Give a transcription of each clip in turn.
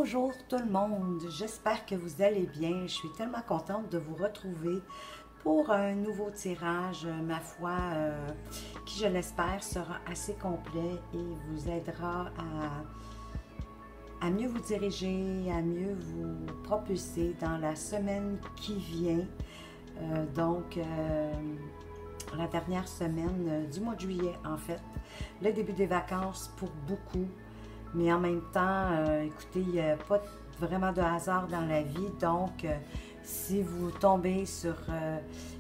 Bonjour tout le monde, j'espère que vous allez bien. Je suis tellement contente de vous retrouver pour un nouveau tirage, ma foi, qui je l'espère sera assez complet et vous aidera à mieux vous diriger, à mieux vous propulser dans la semaine qui vient. La dernière semaine du mois de juillet en fait, le début des vacances pour beaucoup. Mais en même temps, écoutez, il n'y a pas vraiment de hasard dans la vie. Donc, si vous tombez sur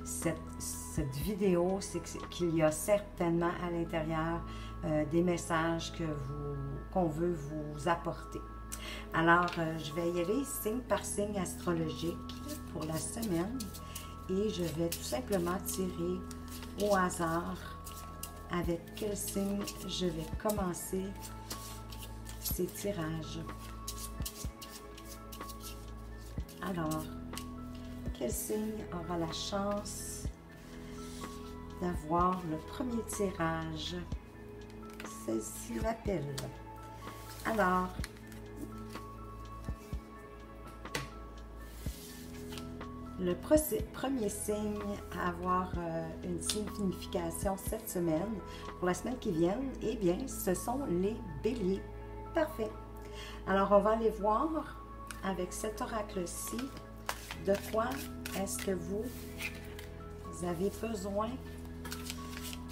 cette vidéo, c'est qu'il y a certainement à l'intérieur des messages qu'on veut vous apporter. Alors, je vais y aller signe par signe astrologique pour la semaine. Et je vais tout simplement tirer au hasard avec quel signe je vais commencer ces tirages. Alors, quel signe aura la chance d'avoir le premier tirage? Celle-ci l'appelle. Alors, le premier signe à avoir une signification cette semaine, pour la semaine qui vient, eh bien, ce sont les béliers. Parfait. Alors, on va aller voir avec cet oracle-ci de quoi est-ce que vous avez besoin.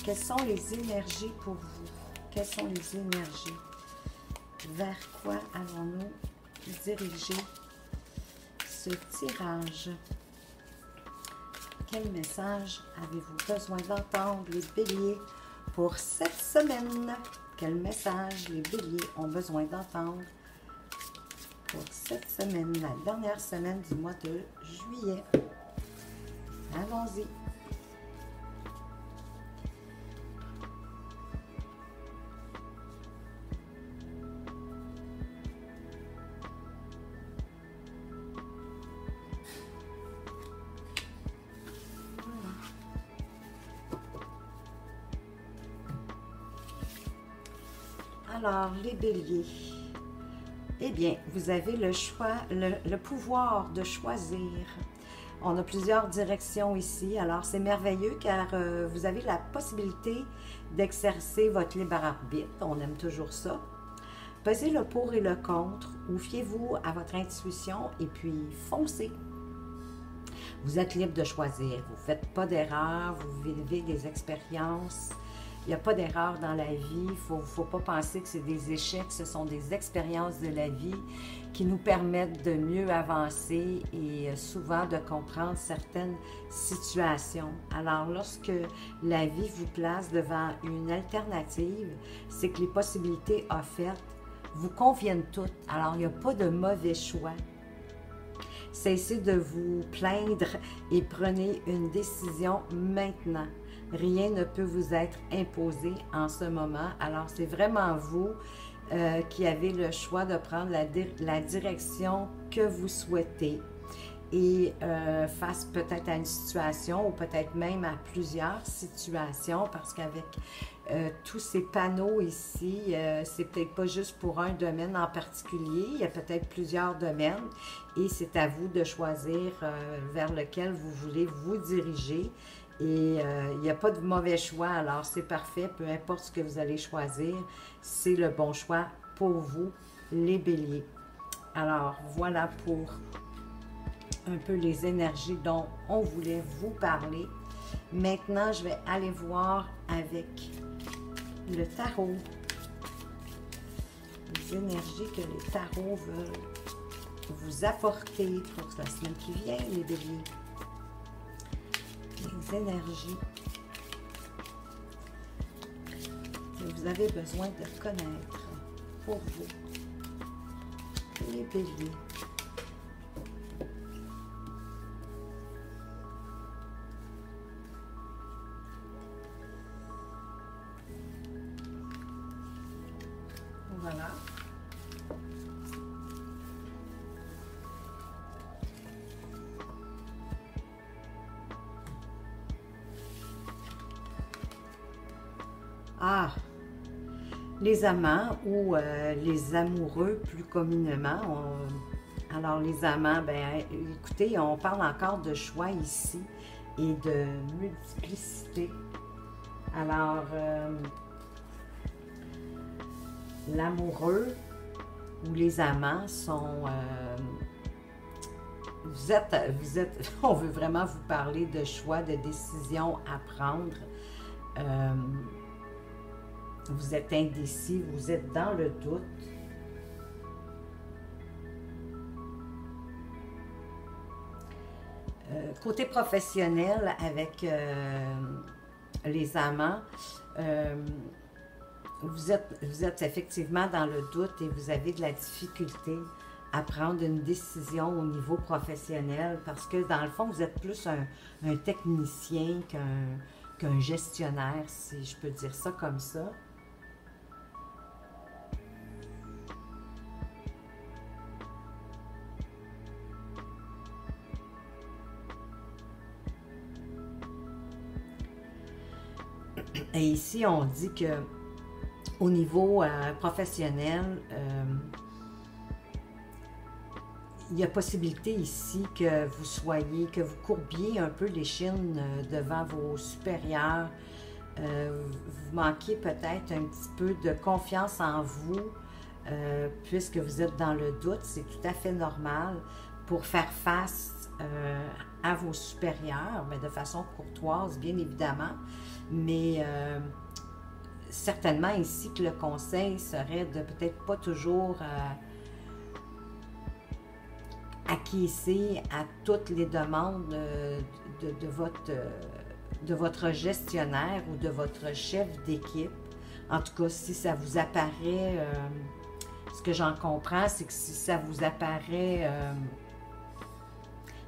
Quelles sont les énergies pour vous? Quelles sont les énergies? Vers quoi allons-nous diriger ce tirage? Quel message avez-vous besoin d'entendre, les béliers, pour cette semaine? Quel message les béliers ont besoin d'entendre pour cette semaine, la dernière semaine du mois de juillet? Allons-y. Alors, les béliers, eh bien, vous avez le choix, le pouvoir de choisir. On a plusieurs directions ici, alors c'est merveilleux car vous avez la possibilité d'exercer votre libre arbitre. On aime toujours ça. Pesez le pour et le contre, ou fiez-vous à votre intuition et puis foncez. Vous êtes libre de choisir, vous ne faites pas d'erreur, vous vivez des expériences. Il n'y a pas d'erreur dans la vie, il ne faut pas penser que c'est des échecs, ce sont des expériences de la vie qui nous permettent de mieux avancer et souvent de comprendre certaines situations. Alors, lorsque la vie vous place devant une alternative, c'est que les possibilités offertes vous conviennent toutes. Alors, il n'y a pas de mauvais choix. Cessez de vous plaindre et prenez une décision maintenant. Rien ne peut vous être imposé en ce moment. Alors, c'est vraiment vous qui avez le choix de prendre la direction que vous souhaitez. Et face peut-être à une situation ou peut-être même à plusieurs situations, parce qu'avec tous ces panneaux ici, c'est peut-être pas juste pour un domaine en particulier, il y a peut-être plusieurs domaines et c'est à vous de choisir vers lequel vous voulez vous diriger. Et il n'y a pas de mauvais choix, alors c'est parfait, peu importe ce que vous allez choisir, c'est le bon choix pour vous, les béliers. Alors, voilà pour un peu les énergies dont on voulait vous parler. Maintenant, je vais aller voir avec le tarot, les énergies que les tarots veulent vous apporter pour la semaine qui vient, les béliers. Les énergies que vous avez besoin de connaître pour vous, les béliers. Voilà. Ah, Les amants ou les amoureux plus communément. Alors les amants, ben écoutez, on parle encore de choix ici et de multiplicité. Alors, l'amoureux ou les amants sont... vous êtes, on veut vraiment vous parler de choix, de décisions à prendre. Vous êtes indécis, vous êtes dans le doute. Côté professionnel, avec les amants, vous êtes effectivement dans le doute et vous avez de la difficulté à prendre une décision au niveau professionnel parce que dans le fond, vous êtes plus un technicien qu'un gestionnaire, si je peux dire ça comme ça. Et ici, on dit que au niveau professionnel, il y a possibilité ici que vous soyez, que vous courbiez un peu l'échine devant vos supérieurs. Vous manquez peut-être un petit peu de confiance en vous, puisque vous êtes dans le doute. C'est tout à fait normal pour faire face à vos supérieurs, mais de façon courtoise, bien évidemment. Mais certainement ici que le conseil serait de peut-être pas toujours acquiescer à toutes les demandes de votre gestionnaire ou de votre chef d'équipe. En tout cas, si ça vous apparaît, ce que j'en comprends, c'est que si ça vous apparaît,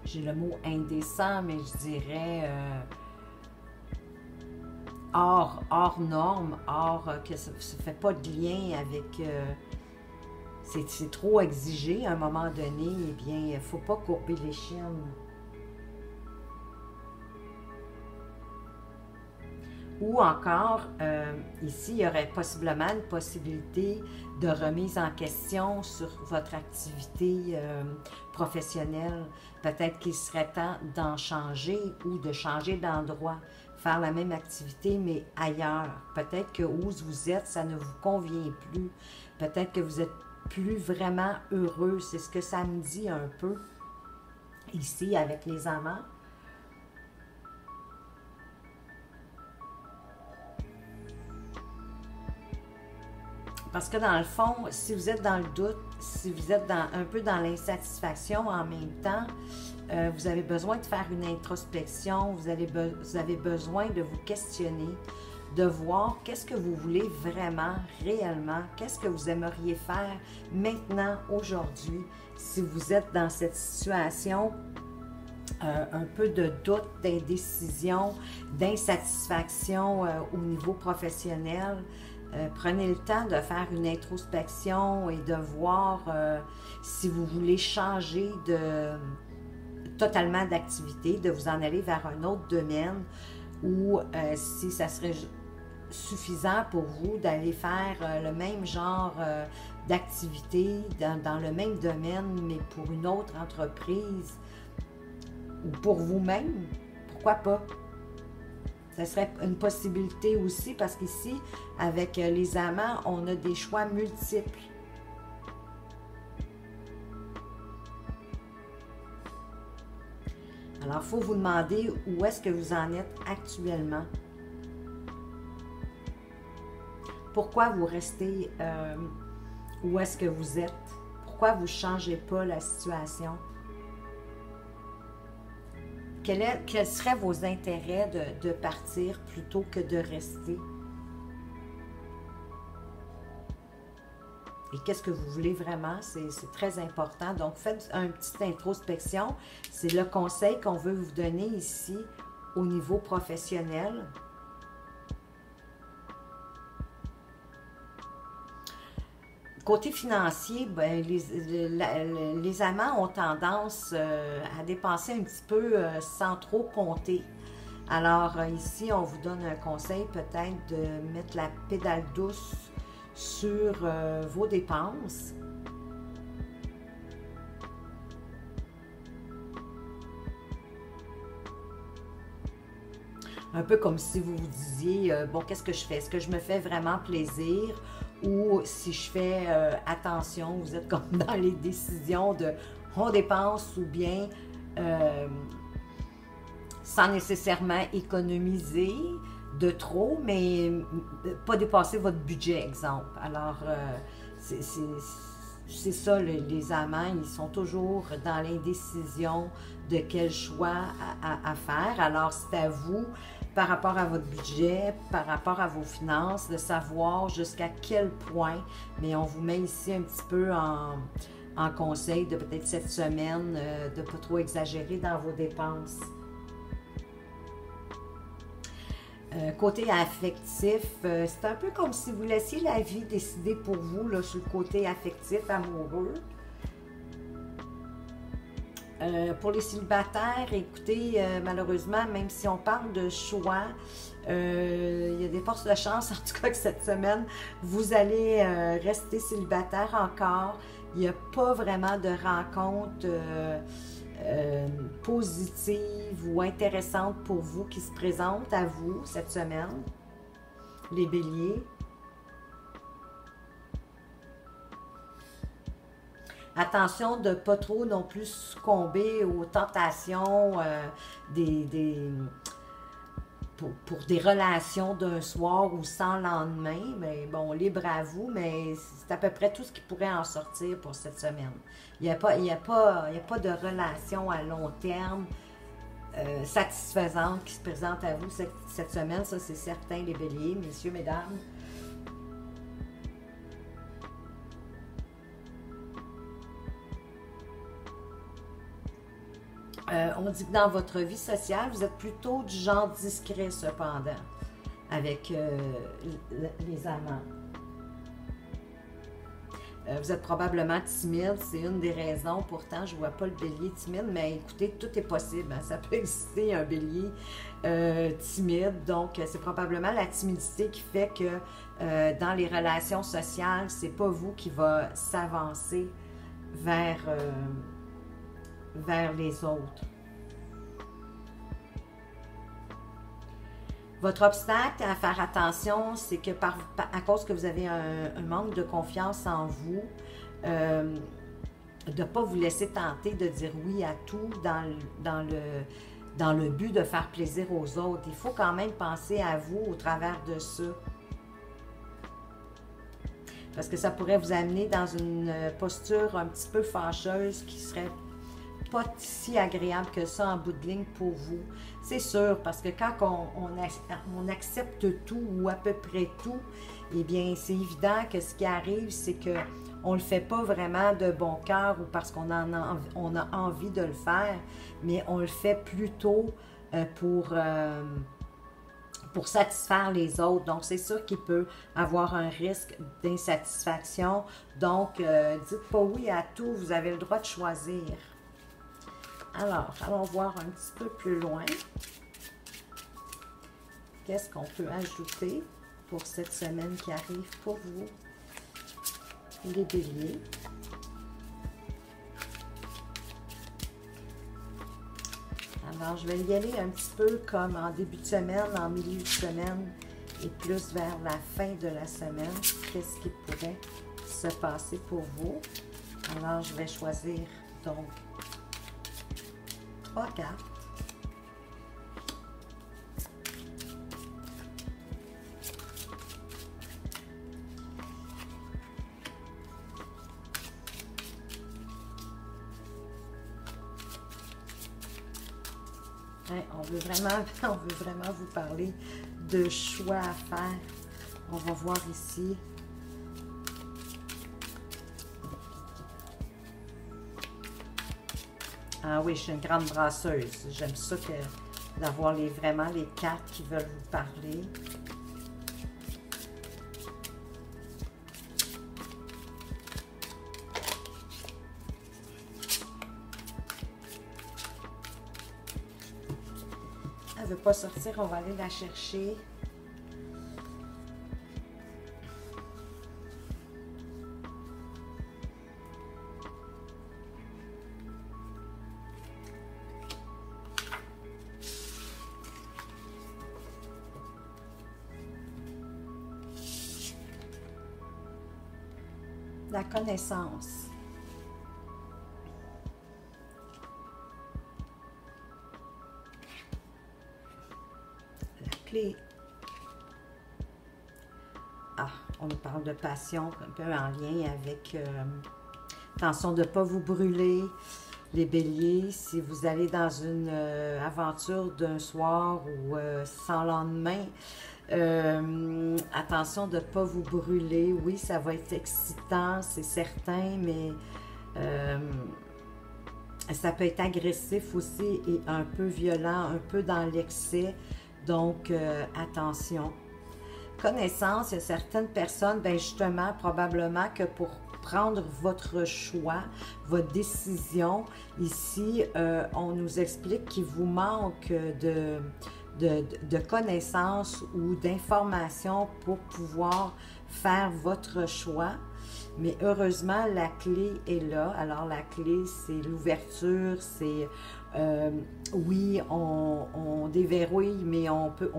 j'ai le mot indécent, mais je dirais hors norme, que ça ne fait pas de lien avec... c'est trop exigé à un moment donné, eh bien, il ne faut pas courber l'échine. Ou encore, ici, il y aurait possiblement une possibilité de remise en question sur votre activité professionnelle. Peut-être qu'il serait temps d'en changer ou de changer d'endroit, faire la même activité, mais ailleurs. Peut-être que où vous êtes, ça ne vous convient plus. Peut-être que vous êtes plus vraiment heureux. C'est ce que ça me dit un peu ici avec les amants. Parce que dans le fond, si vous êtes dans le doute, si vous êtes un peu dans l'insatisfaction en même temps, vous avez besoin de faire une introspection, vous avez besoin de vous questionner, de voir qu'est-ce que vous voulez vraiment, réellement, qu'est-ce que vous aimeriez faire maintenant, aujourd'hui, si vous êtes dans cette situation un peu de doute, d'indécision, d'insatisfaction au niveau professionnel. Prenez le temps de faire une introspection et de voir si vous voulez changer totalement d'activité, de vous en aller vers un autre domaine ou si ça serait suffisant pour vous d'aller faire le même genre d'activité dans le même domaine, mais pour une autre entreprise ou pour vous-même, pourquoi pas? Ce serait une possibilité aussi parce qu'ici, avec les amants, on a des choix multiples. Alors, il faut vous demander où est-ce que vous en êtes actuellement. Pourquoi vous restez où est-ce que vous êtes? Pourquoi vous ne changez pas la situation? Quels seraient vos intérêts de partir plutôt que de rester? Et qu'est-ce que vous voulez vraiment? C'est très important. Donc, faites une petite introspection. C'est le conseil qu'on veut vous donner ici au niveau professionnel. Côté financier, ben, les amants ont tendance à dépenser un petit peu sans trop compter. Alors ici, on vous donne un conseil peut-être de mettre la pédale douce sur vos dépenses. Un peu comme si vous vous disiez, bon, qu'est-ce que je fais? Est-ce que je me fais vraiment plaisir? Ou si je fais attention, vous êtes comme dans les décisions de on dépense ou bien sans nécessairement économiser de trop, mais pas dépasser votre budget, exemple. Alors, c'est ça, les amants, ils sont toujours dans l'indécision de quel choix à faire. Alors, c'est à vous, par rapport à votre budget, par rapport à vos finances, de savoir jusqu'à quel point, mais on vous met ici un petit peu en conseil de peut-être cette semaine, de ne pas trop exagérer dans vos dépenses. Côté affectif, c'est un peu comme si vous laissiez la vie décider pour vous là, sur le côté affectif, amoureux. Pour les célibataires, écoutez, malheureusement, même si on parle de choix, il y a des forces de chance, en tout cas, que cette semaine, vous allez rester célibataire encore. Il n'y a pas vraiment de rencontre positive ou intéressante pour vous qui se présente à vous cette semaine, les béliers. Attention de ne pas trop non plus succomber aux tentations pour des relations d'un soir ou sans lendemain. Mais bon, libre à vous, mais c'est à peu près tout ce qui pourrait en sortir pour cette semaine. Il n'y a pas de relation à long terme satisfaisante qui se présente à vous cette semaine. Ça, c'est certain, les béliers, messieurs, mesdames. On dit que dans votre vie sociale, vous êtes plutôt du genre discret cependant, avec les amants. Vous êtes probablement timide, c'est une des raisons, pourtant je ne vois pas le bélier timide, mais écoutez, tout est possible, hein. Ça peut exister un bélier timide, donc c'est probablement la timidité qui fait que dans les relations sociales, c'est pas vous qui va s'avancer vers les autres. Votre obstacle à faire attention, c'est que à cause que vous avez un manque de confiance en vous, de ne pas vous laisser tenter de dire oui à tout dans le but de faire plaisir aux autres. Il faut quand même penser à vous au travers de ça. Parce que ça pourrait vous amener dans une posture un petit peu fâcheuse qui serait pas si agréable que ça en bout de ligne pour vous. C'est sûr, parce que quand on accepte tout ou à peu près tout, eh bien, c'est évident que ce qui arrive, c'est qu'on ne le fait pas vraiment de bon cœur ou parce qu'on on a envie de le faire, mais on le fait plutôt pour satisfaire les autres. Donc, c'est sûr qu'il peut avoir un risque d'insatisfaction. Donc, dites pas oui à tout, vous avez le droit de choisir. Alors, allons voir un petit peu plus loin. Qu'est-ce qu'on peut ajouter pour cette semaine qui arrive pour vous, les béliers? Alors, je vais y aller un petit peu comme en début de semaine, en milieu de semaine et plus vers la fin de la semaine. Qu'est-ce qui pourrait se passer pour vous? Alors, je vais choisir donc 3 cartes. Hein, on veut vraiment vous parler de choix à faire. On va voir ici. Ah oui, je suis une grande brasseuse. J'aime ça d'avoir vraiment les cartes qui veulent vous parler. Elle ne veut pas sortir, on va aller la chercher. la connaissance. La clé. Ah, on nous parle de passion, un peu en lien avec attention de ne pas vous brûler, les béliers. Si vous allez dans une aventure d'un soir ou sans lendemain, attention de ne pas vous brûler. Oui, ça va être excitant, c'est certain, mais ça peut être agressif aussi et un peu violent, un peu dans l'excès. Donc, attention. Connaissance, il y a certaines personnes, bien justement, probablement que pour prendre votre choix, votre décision, ici, on nous explique qu'il vous manque de connaissances ou d'informations pour pouvoir faire votre choix. Mais heureusement, la clé est là. Alors, la clé, c'est l'ouverture, c'est... oui, on déverrouille, mais on peut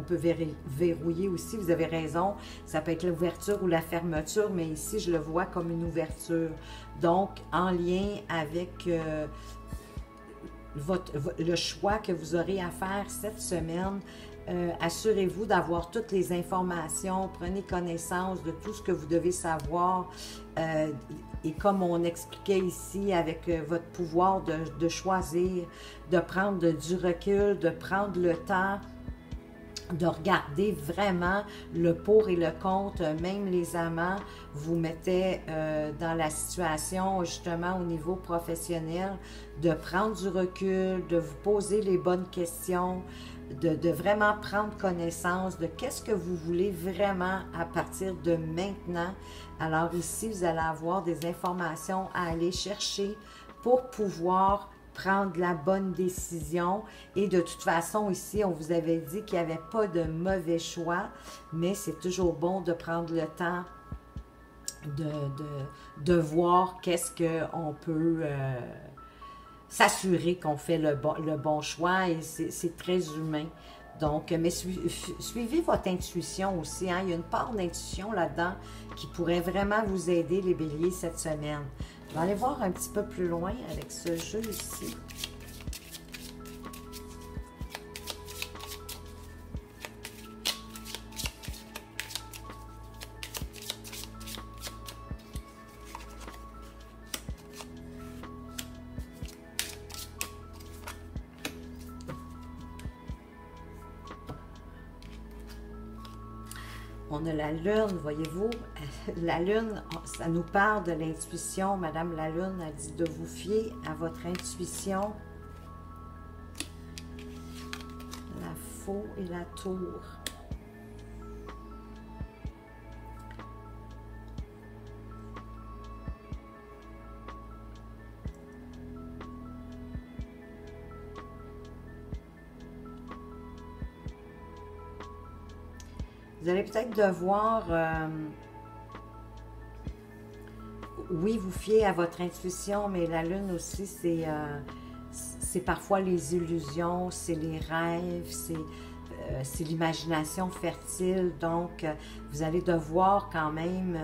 verrouiller aussi. Vous avez raison, ça peut être l'ouverture ou la fermeture, mais ici, je le vois comme une ouverture. Donc, en lien avec le choix que vous aurez à faire cette semaine, assurez-vous d'avoir toutes les informations, prenez connaissance de tout ce que vous devez savoir. Et comme on expliquait ici, avec votre pouvoir de choisir, de prendre du recul, de prendre le temps, de regarder vraiment le pour et le contre, même les amants, vous mettez dans la situation justement au niveau professionnel, de prendre du recul, de vous poser les bonnes questions, de vraiment prendre connaissance de qu'est-ce que vous voulez vraiment à partir de maintenant. Alors ici, vous allez avoir des informations à aller chercher pour pouvoir prendre la bonne décision. Et de toute façon, ici, on vous avait dit qu'il n'y avait pas de mauvais choix, mais c'est toujours bon de prendre le temps de voir qu'est-ce qu'on peut s'assurer qu'on fait le bon choix, et c'est très humain. Donc, mais suivez votre intuition aussi, hein? Il y a une part d'intuition là-dedans qui pourrait vraiment vous aider, les béliers, cette semaine. Je vais aller voir un petit peu plus loin avec ce jeu ici. On a la lune, voyez-vous, la lune, ça nous parle de l'intuition. Madame la lune a dit de vous fier à votre intuition. La faux et la tour. Vous allez peut-être devoir, oui, vous fier à votre intuition, mais la lune aussi, c'est parfois les illusions, c'est les rêves, c'est l'imagination fertile. Donc, vous allez devoir quand même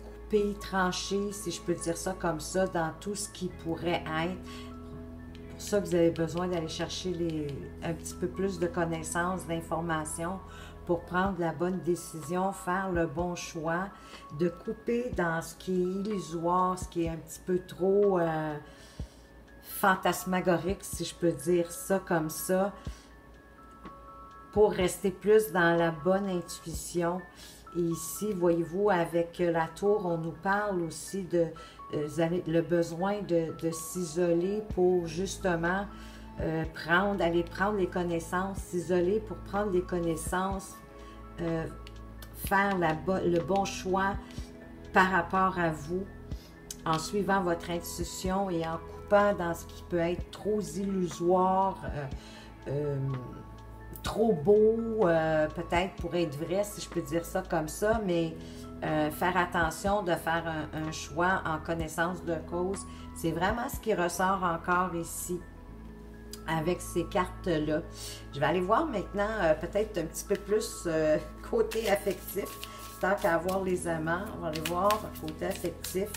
couper, trancher, si je peux dire ça comme ça, dans tout ce qui pourrait être. C'est pour ça que vous avez besoin d'aller chercher un petit peu plus de connaissances, d'informations pour prendre la bonne décision, faire le bon choix, de couper dans ce qui est illusoire, ce qui est un petit peu trop fantasmagorique, si je peux dire ça comme ça, pour rester plus dans la bonne intuition. Et ici, voyez-vous, avec la tour, on nous parle aussi de le besoin de s'isoler pour justement aller prendre les connaissances, s'isoler pour prendre les connaissances, faire le bon choix par rapport à vous, en suivant votre intuition et en coupant dans ce qui peut être trop illusoire, trop beau, peut-être pour être vrai, si je peux dire ça comme ça, mais faire attention de faire un choix en connaissance de cause. C'est vraiment ce qui ressort encore ici avec ces cartes-là. Je vais aller voir maintenant peut-être un petit peu plus côté affectif. tant qu'à voir les amants, on va aller voir côté affectif.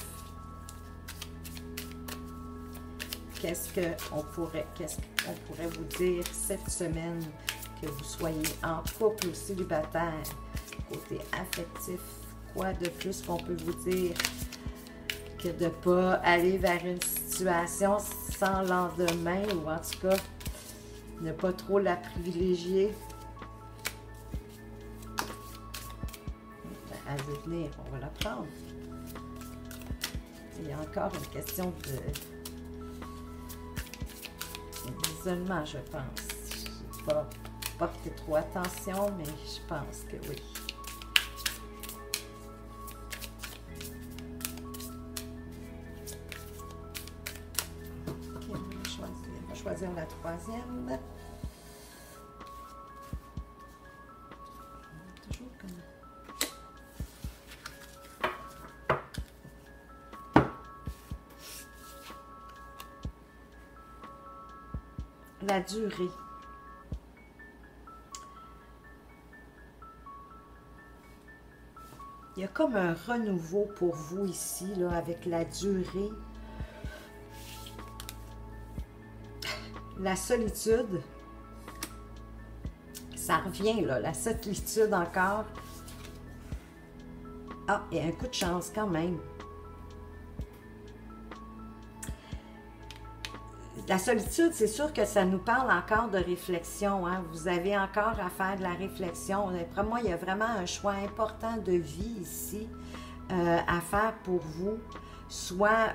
Qu'est-ce qu'on pourrait vous dire cette semaine, que vous soyez en couple ou célibataire. Côté affectif, quoi de plus qu'on peut vous dire que de ne pas aller vers une situation sans lendemain, ou en tout cas, ne pas trop la privilégier. À venir, on va la prendre. Il y a encore une question d'isolement, je pense. Je n'ai pas porté trop attention, mais je pense que oui. Ok, on va choisir la troisième. Toujours comme... La durée. Il y a comme un renouveau pour vous ici, là, avec la durée. La solitude. Ça revient, là, la solitude encore. Ah, et un coup de chance quand même. La solitude, c'est sûr que ça nous parle encore de réflexion. Hein? Vous avez encore à faire de la réflexion. D'après moi, il y a vraiment un choix important de vie ici à faire pour vous. Soit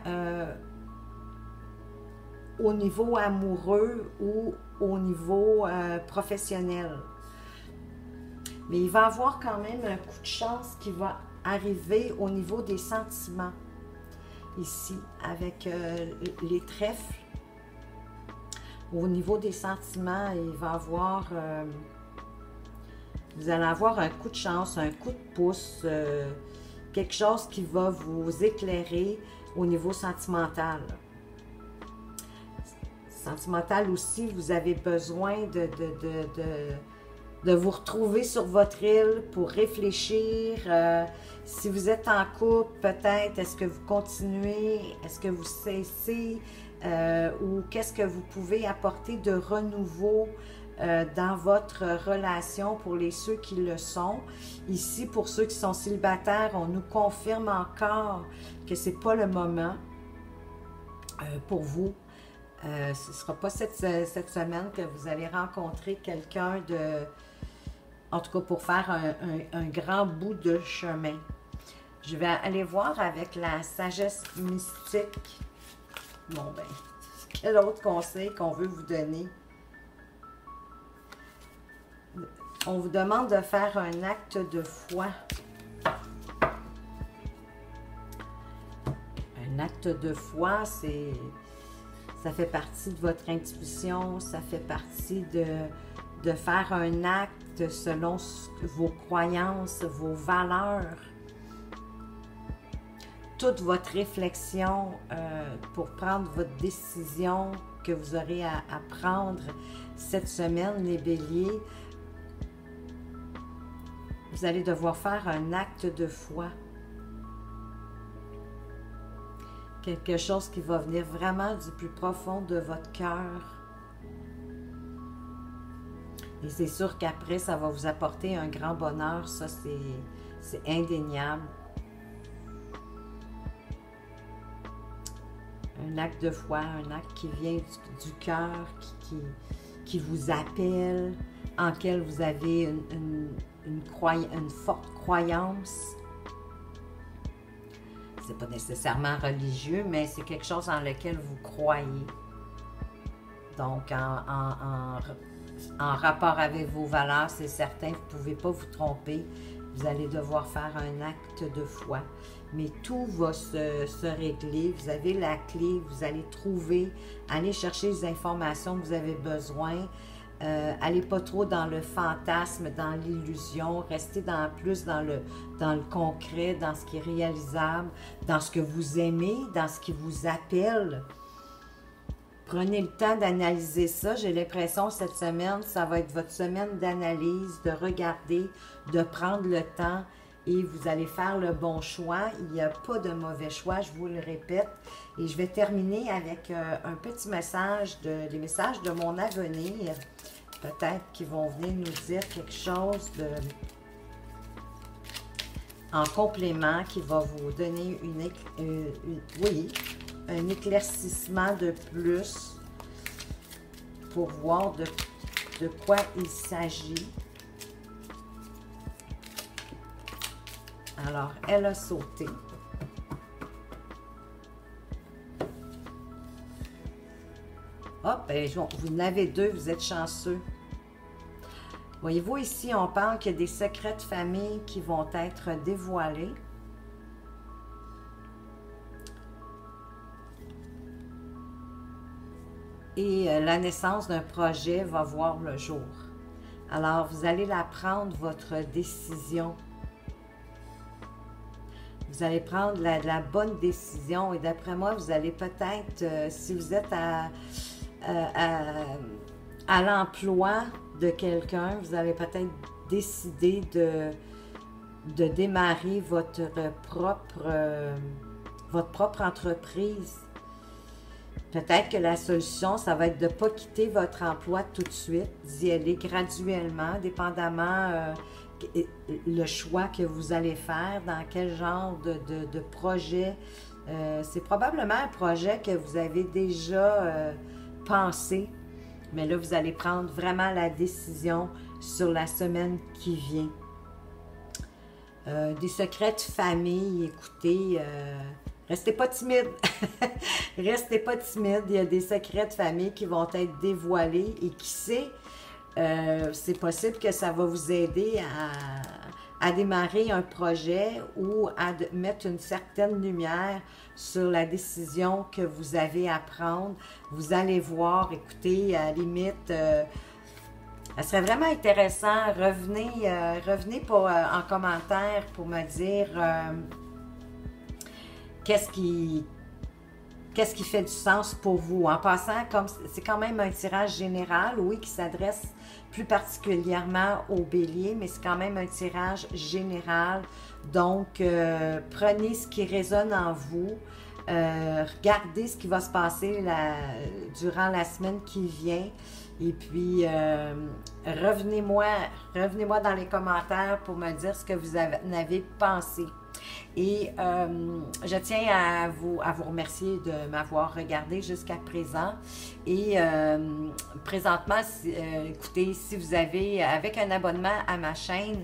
au niveau amoureux ou au niveau professionnel. Mais il va y avoir quand même un coup de chance qui va arriver au niveau des sentiments. Ici, avec les trèfles. Au niveau des sentiments, il va avoir, vous allez avoir un coup de chance, un coup de pouce, quelque chose qui va vous éclairer au niveau sentimental. Sentimental aussi, vous avez besoin de vous retrouver sur votre île pour réfléchir. Si vous êtes en couple, peut-être, est-ce que vous continuez, est-ce que vous cessez? Ou qu'est-ce que vous pouvez apporter de renouveau dans votre relation pour ceux qui le sont. Ici, pour ceux qui sont célibataires, on nous confirme encore que ce n'est pas le moment pour vous. Ce ne sera pas cette semaine que vous allez rencontrer quelqu'un de... En tout cas, pour faire un grand bout de chemin. Je vais aller voir avec la sagesse mystique. Bon, ben, quel autre conseil qu'on veut vous donner? On vous demande de faire un acte de foi. Un acte de foi, ça fait partie de votre intuition, ça fait partie de faire un acte selon vos croyances, vos valeurs. Toute votre réflexion pour prendre votre décision que vous aurez à prendre cette semaine, les béliers, vous allez devoir faire un acte de foi. Quelque chose qui va venir vraiment du plus profond de votre cœur. Et c'est sûr qu'après, ça va vous apporter un grand bonheur. Ça, c'est indéniable. Un acte de foi, un acte qui vient du cœur, qui vous appelle, en quel vous avez une forte croyance. C'est pas nécessairement religieux, mais c'est quelque chose en lequel vous croyez. Donc, en rapport avec vos valeurs, c'est certain, vous ne pouvez pas vous tromper. Vous allez devoir faire un acte de foi. Mais tout va se régler. Vous avez la clé, vous allez trouver, allez chercher les informations que vous avez besoin. Allez pas trop dans le fantasme, dans l'illusion. Restez plus dans le concret, dans ce qui est réalisable, dans ce que vous aimez, dans ce qui vous appelle. Prenez le temps d'analyser ça. J'ai l'impression cette semaine, ça va être votre semaine d'analyse, de regarder, de prendre le temps et vous allez faire le bon choix. Il n'y a pas de mauvais choix, je vous le répète. Et je vais terminer avec un petit message, des messages de mon avenir, peut-être qu'ils vont venir nous dire quelque chose en complément qui va vous donner un éclaircissement de plus pour voir de quoi il s'agit. Alors, elle a sauté. Hop, vous en avez deux, vous êtes chanceux. Voyez-vous, ici, on parle qu'il y a des secrets de famille qui vont être dévoilés. Et la naissance d'un projet va voir le jour. Alors, vous allez la prendre, votre décision. Vous allez prendre la bonne décision et d'après moi, vous allez peut-être, si vous êtes à l'emploi de quelqu'un, vous allez peut-être décider de démarrer votre propre entreprise. Peut-être que la solution, ça va être de ne pas quitter votre emploi tout de suite, d'y aller graduellement, dépendamment le choix que vous allez faire, dans quel genre de projet. C'est probablement un projet que vous avez déjà pensé, mais là, vous allez prendre vraiment la décision sur la semaine qui vient. Des secrets de famille, écoutez, restez pas timide. Restez pas timide. Il y a des secrets de famille qui vont être dévoilés et qui sait, c'est possible que ça va vous aider à démarrer un projet ou à mettre une certaine lumière sur la décision que vous avez à prendre. Vous allez voir, écoutez, à la limite, ça serait vraiment intéressant. Revenez en commentaire pour me dire qu'est-ce qui fait du sens pour vous. En passant, comme c'est quand même un tirage général, oui, qui s'adresse plus particulièrement aux béliers, mais c'est quand même un tirage général. Donc, prenez ce qui résonne en vous. Regardez ce qui va se passer durant la semaine qui vient. Et puis, revenez-moi dans les commentaires pour me dire ce que vous en avez pensé. Et je tiens à vous remercier de m'avoir regardé jusqu'à présent. Et présentement, écoutez, si vous avez, avec un abonnement à ma chaîne,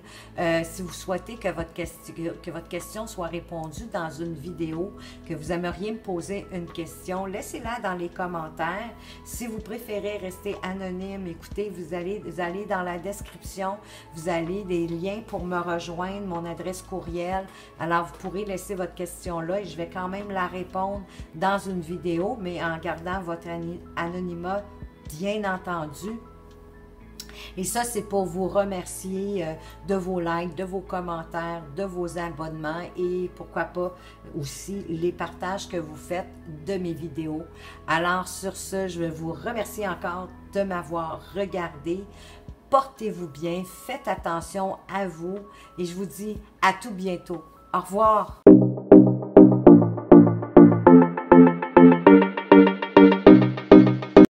si vous souhaitez que votre question soit répondue dans une vidéo, que vous aimeriez me poser une question, laissez-la dans les commentaires. Si vous préférez rester anonyme, écoutez, vous allez dans la description, vous avez des liens pour me rejoindre, mon adresse courriel. Alors, vous pourrez laisser votre question là et je vais quand même la répondre dans une vidéo, mais en gardant votre anonymat, bien entendu. Et ça, c'est pour vous remercier de vos likes, de vos commentaires, de vos abonnements et pourquoi pas aussi les partages que vous faites de mes vidéos. Alors, sur ce, je vais vous remercier encore de m'avoir regardé. Portez-vous bien, faites attention à vous et je vous dis à tout bientôt. Au revoir!